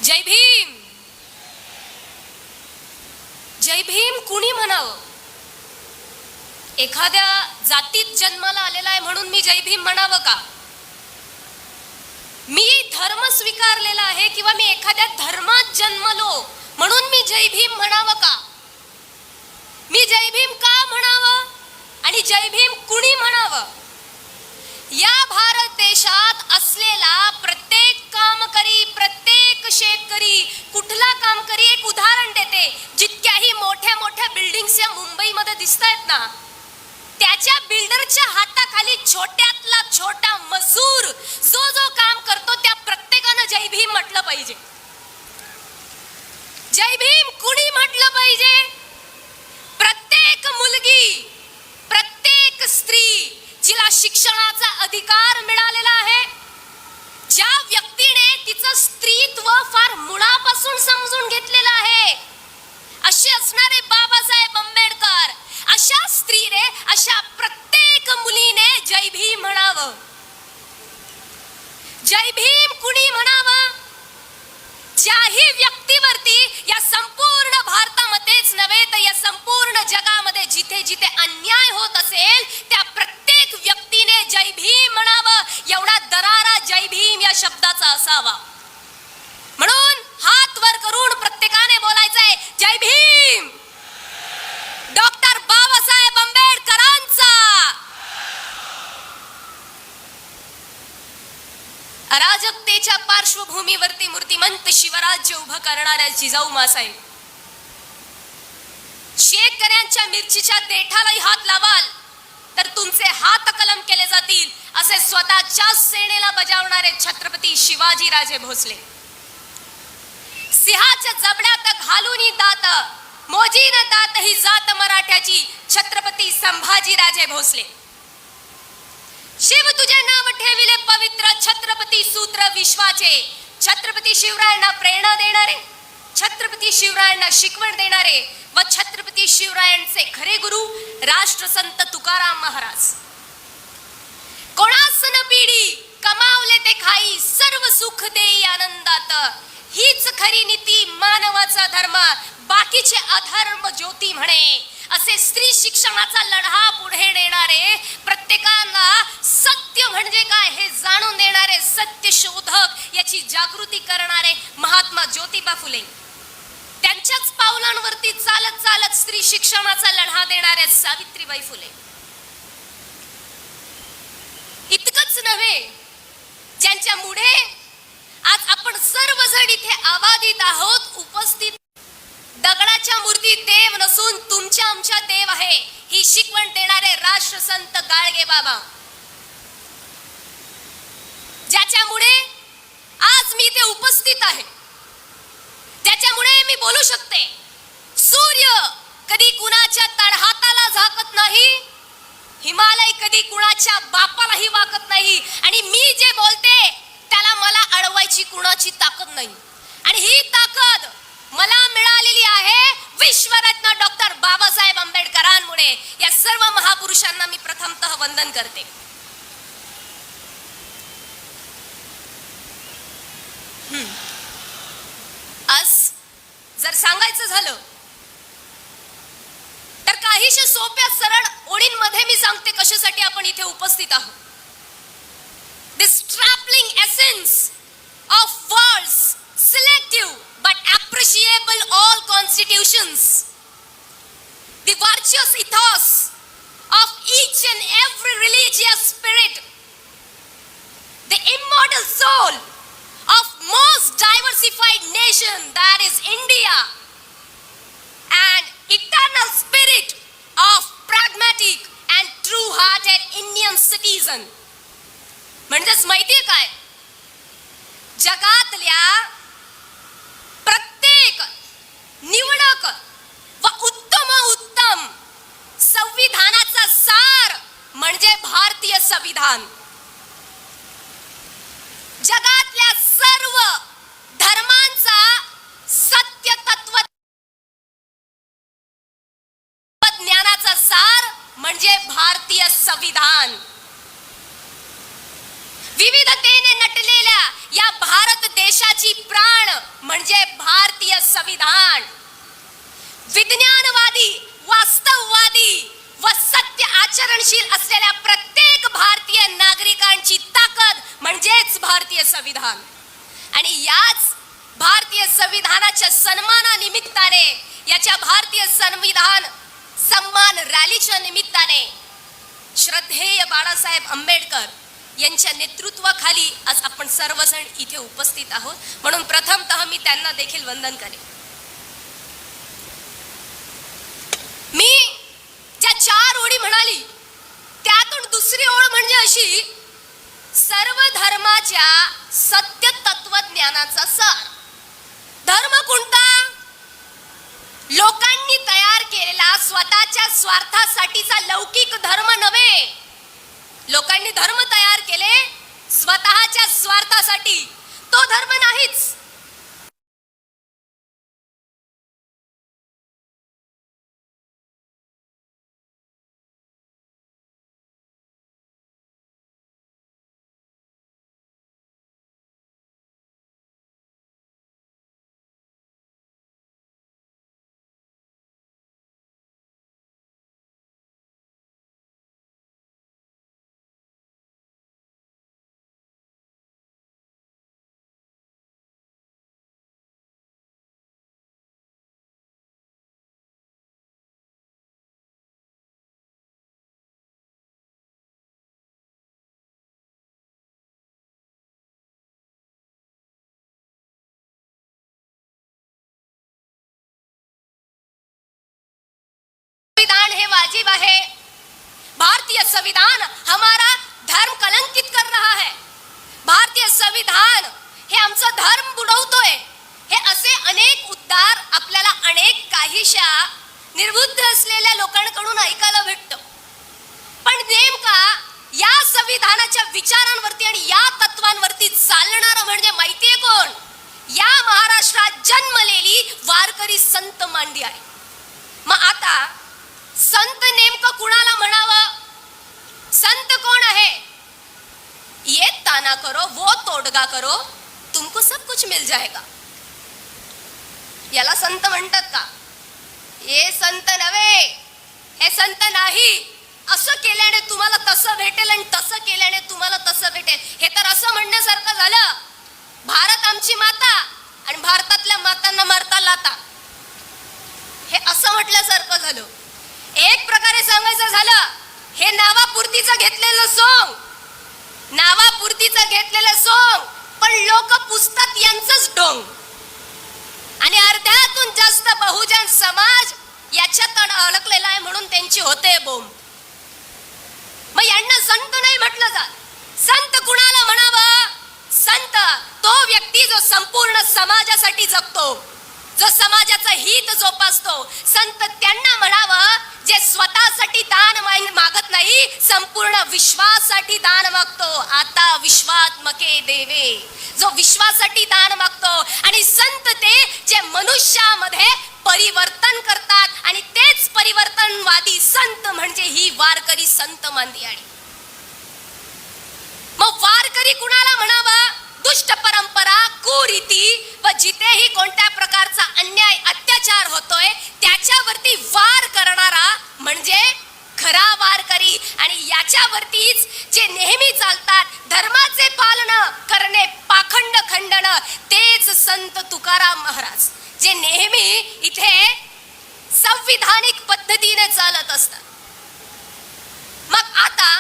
जय भीम. जय भीम कुणी म्हणावं? एखाद्या जातीत जन्माला आलेला आहे म्हणून मी जय भीम म्हणावं का? मी धर्म स्वीकारलेला आहे किंवा मी एखाद्या धर्मात जन्मलो म्हणून मी जय भीम म्हणावं का? मी जय भीम का म्हणावं आणि जय भीम कुणी म्हणावं? या भारत देशात असलेला प्रत्येक कामकरी, प्रत्येक शेतकरी, कुठला कामकरी, एक उदाहरण देते, जितक्याही मोठ्या मोठ्या बिल्डिंग्स या मुंबईमध्ये दिसतायत ना, त्याच्या बिल्डरच्या हाताखाली छोट्यातला छोटा मजूर जो जो काम करतो त्या प्रत्येकानं जय भीम म्हटलं पाहिजे. जय भीम कुणी म्हटलं पाहिजे? प्रत्येक मुलगी, प्रत्येक स्त्री जिला शिक्षणाचा अधिकार मिळालेला आहे, ज्या व्यक्तीने तिचं स्त्रीत्व फार मुळापासून समजून घेतलेलं आहे, असे असणारे बाबासाहेब आंबेडकर, अशा स्त्रीने, अशा प्रत्येक मुलीने जय भीम म्हणावं. जय भीम कुणी म्हणावं? ज्याही व्यक्तीवरती या संपूर्ण भारतामध्येच नव्हे तर या संपूर्ण जगामध्ये जिथे जिथे अन्याय होत असेल त्या प्रत्येक व्यक्तीने जय भीम म्हणावं. एवढा दरारा जय भीम या शब्दाचा असावा. म्हणून हात वर करून प्रत्येकाने बोलायचंय जय भीम. डॉक्टर बाबासाहेब आंबेडकरांचा. अराजकतेच्या पार्श्वभूमीवरती मूर्तिमंत शिवराज्य उभं करणाऱ्या जिजाऊ मासाहेब, शेतकऱ्यांच्या मिरचीच्या देठालाही हात लावाल तर तुमचे हात कलम केले जातील असे स्वतःच्या सेनेला बजावणारे छत्रपती शिवाजी राजे भोसले, सिंहाच्या जबड्यात घालून दात, मोजीन दात ही जात मराठ्याची छत्रपती संभाजी राजे भोसले, शिव तुझे नाव ठेविले पवित्र छत्रपती सूत्र विश्वाचे, छत्रपती शिवरायांना प्रेरणा देणारे, छत्रपती शिवरायांना शिकवण देणारे व छत्रपती शिवरायांचे खरे गुरु राष्ट्रसंत तुकाराम महाराज. कोणास न पिढी कमावले ते खाई, सर्व सुख देई आनंदात, हीच खरी नीती मानवाचा धर्म, बाकीचे अधर्म ज्योती म्हणे, असे स्त्री शिक्षणाचा लढा पुढे नेणारे, प्रत्येकाला सत्य म्हणजे काय हे जाणून देणारे, सत्य शोधक याची जागृती करणारे महात्मा ज्योतिबा फुले, त्यांच्याच पावलांवरती चालत चालत स्त्री शिक्षणाचा लढा देणाऱ्या सावित्रीबाई फुले. इतकंच नव्हे, ज्यांच्यामुळे आज आपण सर्वजण इथे आबादित आहोत, उपस्थित. दगडाच्या मूर्ती देव नसून तुमच्या आमच्या देव आहे ही शिकवण देणारे राष्ट्रसंत गाडगे बाबा, ज्याच्यामुळे आज मी इथे उपस्थित आहे, ज्याच्यामुळे मी बोलू शकते. सूर्य कधी कुणाच्या तळहाताला झाकत नाही, हिमालय कधी कुणाच्या बापालाही वाकत नाही, आणि मी जे बोलते त्याला मला अडवायची कुणाची ताकद नाही. आणि ही ताकद मला मिळालेली आहे विश्वरत्न डॉक्टर बाबासाहेब आंबेडकरांमुळे. या सर्व महापुरुषांना मी प्रथमतः वंदन करते. आज जर सांगायचं झालं तर काहीशे सोप्या सरळ ओळींमध्ये मी सांगते कशासाठी आपण इथे उपस्थित आहोत. This trampling essence of false, selective but appreciable all constitutions, the virtuous ethos of each and every religious spirit, the immortal soul of most diversified nation that is India, and eternal spirit of pragmatic and true-hearted Indian citizen. म्हणजेच माहितीये काय, जगातल्या प्रत्येक निवडक व उत्तम उत्तम संविधानाचा सार म्हणजे भारतीय संविधान. जगातल्या सर्व धर्मांचा सत्य तत्व ज्ञानाचा सार म्हणजे भारतीय संविधान. विविधतेने नटलेल्या या भारत देशाची प्राण म्हणजे संविधान विज्ञानवादी, वास्तववादी व सत्य आचरणशील असलेल्या प्रत्येक भारतीय नागरिकांची ताकद म्हणजेच भारतीय संविधान. आणि याच भारतीय संविधानाच्या सन्मानानिमित्ताने, याच्या भारतीय संविधान सन्मान रॅलीच्या निमित्ताने श्रद्धेय बाळासाहेब आंबेडकर यांच्या नेतृत्वाखाली आज आपण सर्वजण इथे उपस्थित आहोत. म्हणून प्रथमतः मी त्यांना देखील वंदन करेन. मी ज्या 4 ओळी म्हणाली त्यातून दुसरी ओळ म्हणजे अशी, सर्व धर्माच्या सत्य तत्वज्ञानाचा सार. धर्म कोणता? लोकांनी तयार केलेला स्वतःच्या स्वार्थासाठीचा लौकिक धर्म नव्हे. लोकांनी धर्म तयार केले स्वतःच्या स्वार्थासाठी, तो धर्म नाहीच. संविधान हे वाजिब आहे. भारतीय संविधान हमारा धर्म कलंकित कर रहा है. भारतीय संविधान हे आमचा धर्म बुडवतोय. हे असे अनेक उद्गार आपल्याला अनेक काहीशा निर्बुद्ध असलेल्या लोकांकडून ऐकायला भेटतं. पण नेमका या संविधानाच्या विचारांवरती आणि या तत्वांवरती चालणारा म्हणजे माहितीये कोण? या महाराष्ट्रात जन्मलेली वारकरी संत मांडी आहे. मग आता संत नेमकं कुणाला म्हणावं? संत कोण आहे? ये ताना करो वो तोडगा करो तुमको सब कुछ मिल जाएगा, याला संत म्हणतात का? हे संत नव्हे, हे संत नाही. असं केल्याने तुम्हाला तसं भेटेल आणि तसं केल्याने तुम्हाला तसं भेटेल, हे तर असं म्हणण्यासारखं झालं, भारत आमची माता आणि भारतातल्या मातांना मारता लाता, हे असं म्हटल्यासारखं झालं. एक प्रकारे सांगायचं झालं, हे नावापुरतीचं घेतलेलं सोंग, नावापुरतीचं घेतलेलं सोंग, पण लोक पुसतात यांचंच ढोंग. आणि अर्ध्यातून जास्त बहुजन समाज याच्यात अडकलेला आहे म्हणून त्यांची होते बोंब. मग यांना संत नाही म्हटलं जात. संत कुणाला म्हणावं? संत तो व्यक्ती जो संपूर्ण समाजासाठी जगतो, जो समाजाचं हित जोपासतो. संत त्यांना म्हणावं जे स्वतःसाठी दान मागत नाही, संपूर्ण विश्वासाठी दान मागतो. आता विश्वात्मके देवे, जो विश्वासाठी दान मागतो. आणि संत ते जे मनुष्यामध्ये परिवर्तन करतात आणि तेच परिवर्तनवादी संत म्हणजे ही वारकरी संत मांदी. आणि मग वारकरी कुणाला म्हणावा? दुष्ट परंपरा, कुरीती व जिथेही कोणत्या प्रकारचा अन्याय अत्याचार होतोय त्याच्यावरती वार करणारा म्हणजे खरा वारकरी. आणि याच्यावरतीच जे नेहमी चालतात, धर्माचे पालन करणे, पाखंड खंडन, तेच संत तुकाराम महाराज जे नेहमी इथे संविधानिक पद्धतीने चालत असतात. मग आता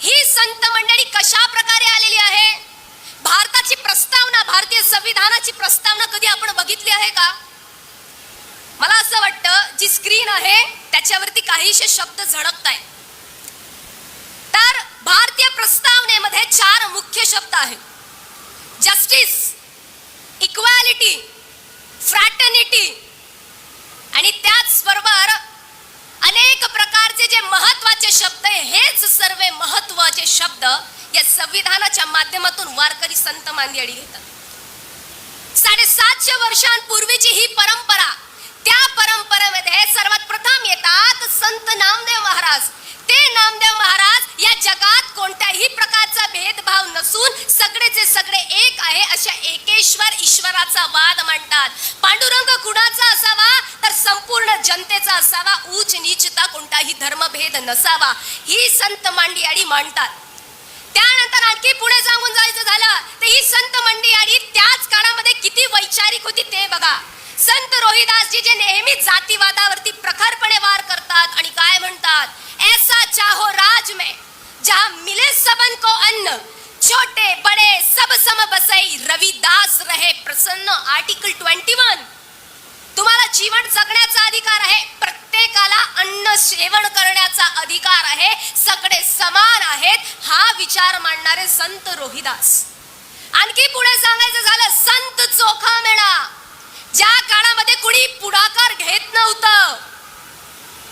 ही संत मंडळी कशा प्रकारे आलेली आहे? भारताची प्रस्तावना, भारतीय संविधानाची प्रस्तावना कधी आपण बघितली आहे का? मला असं वाटतं जी स्क्रीन आहे त्याच्यावरती काहीशे शब्द झळकत आहेत. तर भारतीय प्रस्तावनेमध्ये 4 मुख्य शब्द आहेत: जस्टिस, इक्वॅलिटी, फ्रॅटर्निटी आणि त्याचबरोबर अनेक प्रकारचे जे महत्वाचे शब्द आहे, हेच सर्व महत्वाचे शब्द या संविधानाच्या माध्यमातून वारकरी संत मांदियाळी घेतात. 750 वर्षांपूर्वीची ही परंपरा, त्या परंपरेमध्ये सर्वात प्रथम येतात संत नामदेव महाराज. ते नामदेव महाराज या जगात कोणत्याही प्रकारचा भेदभाव नसून सगळेचे सगळे एक आहे अशा एकेश्वर ईश्वराचा वाद मांडतात. पांडुरंग कुणाचा असावा तर संपूर्ण जनतेचा असावा, उच्च नीचता कोणताही धर्मभेद नसावा, ही संत मंडळी मांडतात. त्यानंतर आणखी पुढे सांगून जायचं झालं तर ही संत मंडळी त्याच काळामध्ये किती वैचारिक होती ते बघा. संत रोहिदासजी जे नेहमी जातीवादावरती प्रखरपणे वार करतात आणि काय म्हणतात, ऐसा चाहो राज में जहां मिले सबन को अन्न, छोटे बड़े सब सम बसई, रविदास रहे प्रसन्न. आर्टिकल 21. तुम्हाला जीवन जगण्याचा अधिकार आहे, प्रत्येकाला अन्न सेवन करण्याचा अधिकार आहे, सगळे समान आहेत, हा विचार मांडणारे संत रोहिदास. आणखी पुढे सांगायचं झालं संत चोखामेळा. ज्या काळामध्ये कुणी पुढाकार घेत नव्हतं,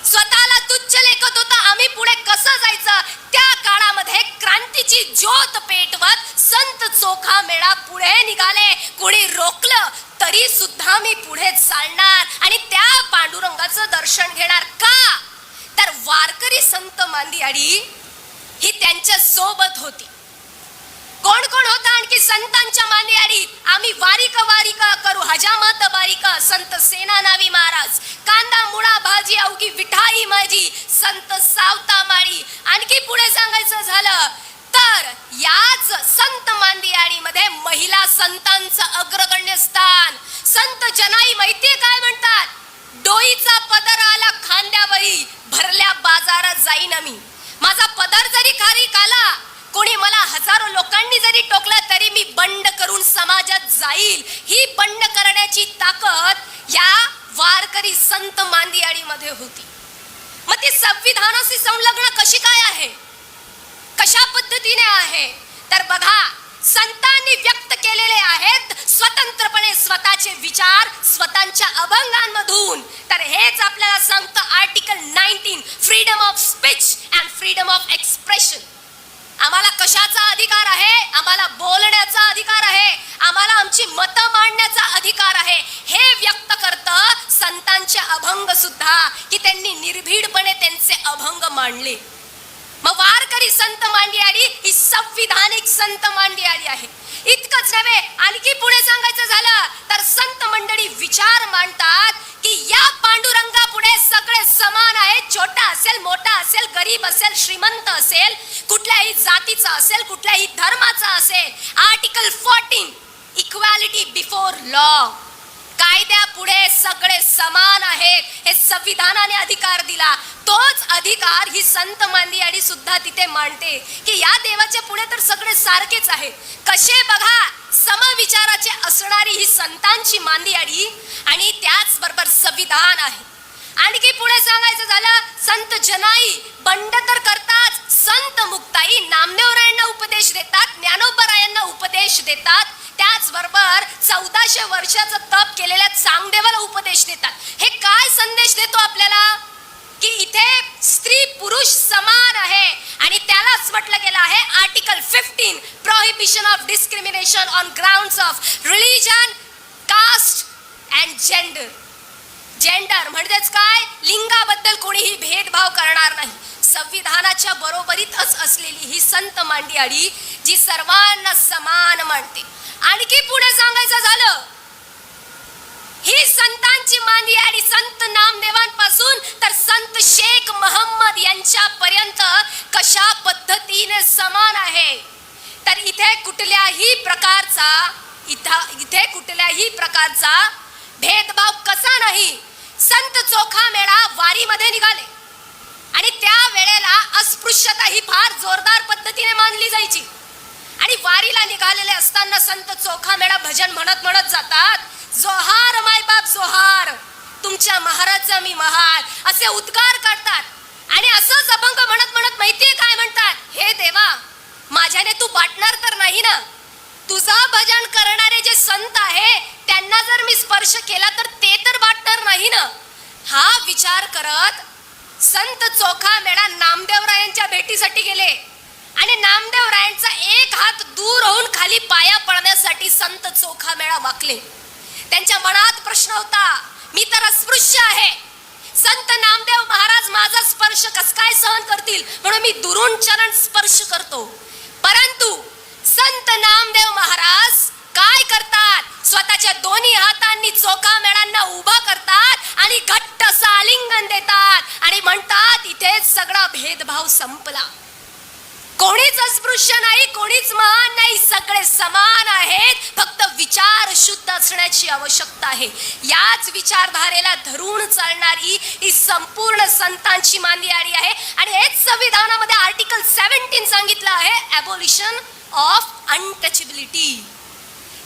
स्वतःला तुच्छ लेखत होता, आम्ही पुढे कसं जायचं, त्या काळामध्ये क्रांतीची ज्योत पेटवत संत चोखामेळा पुढे निघाले. कुणी रोखलं तरी सुद्धा मी पुढे चालणार आणि त्या पांडुरंगाचं दर्शन घेणार. का तर वारकरी संत मंडळी ही त्यांच्या सोबत होती. कोण कोण होता आणखी संतांच्या मंडळीत, आम्ही वारिका करू हजामत बारिका, संत सेनानावी महाराज, कांदा मुळा भाजी अवघी विठाई माझी, संत सावता माळी. आणखी पुढे सांगायचं झालं तर याच संत मंडळीमध्ये महिला संतांचं अग्रगण्य स्थान. संत जनाई माहितीये काय म्हणतात, डोईचा पदर आला खांद्यावरी, भरल्या बाजारात जाईन मी. माझा पदर जरी खाली आला, कोणी मला हजारो लोकांनी जरी टोकलं तरी मी बंड करून समाजात जाईल. ही बंड करण्याची ताकद या वारकरी संत मंडळीमध्ये होती. मग ती संविधानाशी संलग्न कशी काय आहे, कशा पद्धतीने आहे तर बघा, संतांनी व्यक्त केलेले आहेत स्वतंत्रपणे स्वतःचे विचार स्वतःच्या अभंगांमधून. तर हेच आपल्याला सांगतं article 19, freedom of speech and freedom of expression. आम्हाला कशाचा अधिकार आहे, आम्हाला बोलण्याचा अधिकार आहे, आम्हाला आमची मतं मांडण्याचा अधिकार आहे. हे व्यक्त करतं संतांचे अभंग सुद्धा, की त्यांनी निर्भीडपणे त्यांचे अभंग मांडले. मग वारकरी संत मंडळी ही संविधानिक संत मंडळी आहे. इतकंच नव्हे, आणखी पुढे सांगायचं झालं तर संत मंडळी विचार मांडतात की या पांडुरंगा पुढे सगळे समान आहेत. छोटा असेल, मोठा असेल, गरीब असेल, श्रीमंत असेल, कुठल्याही जातीचा असेल, कुठल्याही धर्माचा असेल. आर्टिकल 14, इक्वॅलिटी बिफोर लॉ, कायद्या पुढे सगळे समान आहेत, हे संविधानाने अधिकार दिला. तोच अधिकार ही संत मंडळी सुद्धा तिथे मांडते की या देवाच्या पुढे तर सगळे सारखेच आहेत. कसे बघा, समविचाराचे असणारी ही संतांची मंडळी आणि त्याच बरोबर संविधान आहे. आणखी पुढे सांगायचं झालं संत जनाई बंड तर करतात, संत मुक्ताई नामदेवरायांना उपदेश देतात, ज्ञानोबरायांना उपदेश देतात, त्याचबरोबर 1400 वर्षाचं तप केलेल्या चांगदेवाला उपदेश देतात. हे काय संदेश देतो आपल्याला की इथे स्त्री पुरुष समान आहे. आणि त्यालाच म्हटलं गेलं आहे article 15, prohibition of discrimination on grounds of religion, caste and gender. Gender म्हणजेच काय, लिंगाबद्दल कोणीही भेदभाव करणार नाही. संविधानाच्या बरोबरीतच असलेली ही संत मंडळी जी सर्वांना समान मानते. आणखी पुढे सांगायचं झालं, ही संतांची मंडळी संत नामदेवांपासून तर संत शेख मोहम्मद यांच्या पर्यंत कशा पद्धतीने समान आहे. तर इथे कुठल्याही प्रकारचा भेदभाव कसा नाही. संत चोखामेळा वारीमध्ये निघाले आणि त्या वेळेला अस्पृश्यता ही फार जोरदार पद्धतीने मानली जायची. आणि वारीला निघालेले असताना संत चोखामेळा भजन म्हणत म्हणत जातात, जोहार मायबाप जोहार, तुमच्या महाराजचा मी महार, असे उद्गार काढतात. आणि असंच अभंग म्हणत म्हणत माहितीये काय म्हणतात, हे देवा माझ्याने तू वाटणार तर नाही ना, तुझं भजन करणारे जे संत आहे त्यांना जर मी स्पर्श केला तर ते तर वाटणार नाही ना. हा विचार करत संत चोखामेळा नामदेवरायांच्या भेटीसाठी गेले आणि नामदेवरायांचा एक हात दूर होऊन खाली पाया पडण्यासाठी संत चोखामेळा वाकले. त्यांच्या मनात प्रश्न होता, मी तर अस्पृश्य आहे, संत नामदेव महाराज माझा स्पर्श कस काय सहन करतील म्हणून मी दुरून चरण स्पर्श करतो. परंतु संत नामदेव महाराज काय करतात, स्वतःच्या दोन्ही हातांनी चोखामेळांना उभा करतात आणि घट्ट असं आलिंगन देतात आणि म्हणतात इथेच सगळा भेदभाव संपला. कोणीच अस्पृश्य नाही, कोणीच महान नाही, सगळे समान आहेत, फक्त विचार शुद्ध असण्याची आवश्यकता आहे. याच विचारधारेला धरून चालणारी ही संपूर्ण संतांची मांदियाळी आहे. आणि हेच संविधानामध्ये आर्टिकल 17 सांगितलं आहे, ॲबॉलिशन ऑफ अनटचेबिलिटी.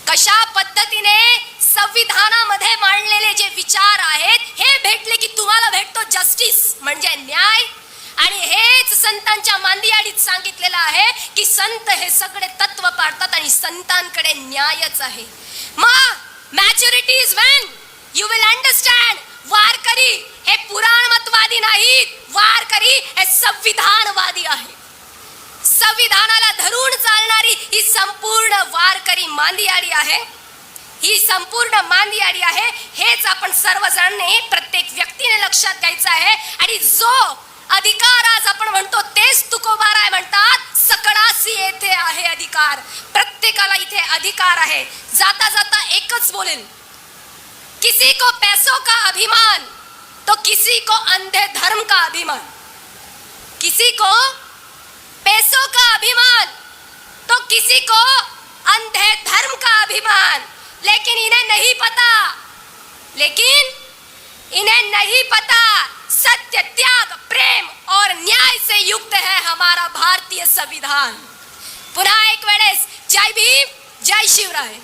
कशा पद्धतीने संविधानामध्ये मांडलेले जे विचार आहेत हे भेटले की तुम्हाला भेटतो जस्टिस म्हणजे न्याय. आणि हेच संतांच्या मांदियाळीत सांगितलेलं आहे की संत हे सगळे तत्व पाळतात आणि संतांकडे न्यायच आहे. मग maturity is when you will understand. वारकरी हे पुराणमतवादी नाहीत, वारकरी हे संविधानवादी आहे. संविधानाला धरून चालणारी ही संपूर्ण वारकरी मांदियाळी आहे. ही संपूर्ण मांदियाळी आहे. हेच आपण सर्वजणांनी प्रत्येक व्यक्तीने लक्षात घ्यायचं आहे. आणि जो अधिकार आज आपण म्हणतो तेच तुकोबाराय म्हणतात, सकळासी येथे आहे अधिकार. प्रत्येकाला इथे अधिकार आहे. जाता जाता एकच बोलेन, किसी को पैसों का अभिमान तो किसी को अंधे धर्म का अभिमान. किसी को पैसों का अभिमान तो किसी को अंधे धर्म का अभिमान. लेकिन इन्हें नहीं पता सत्य, त्याग, प्रेम और न्याय से युक्त है हमारा भारतीय संविधान. पुन्हा एक वेळेस जय भीम, जय शिवराय.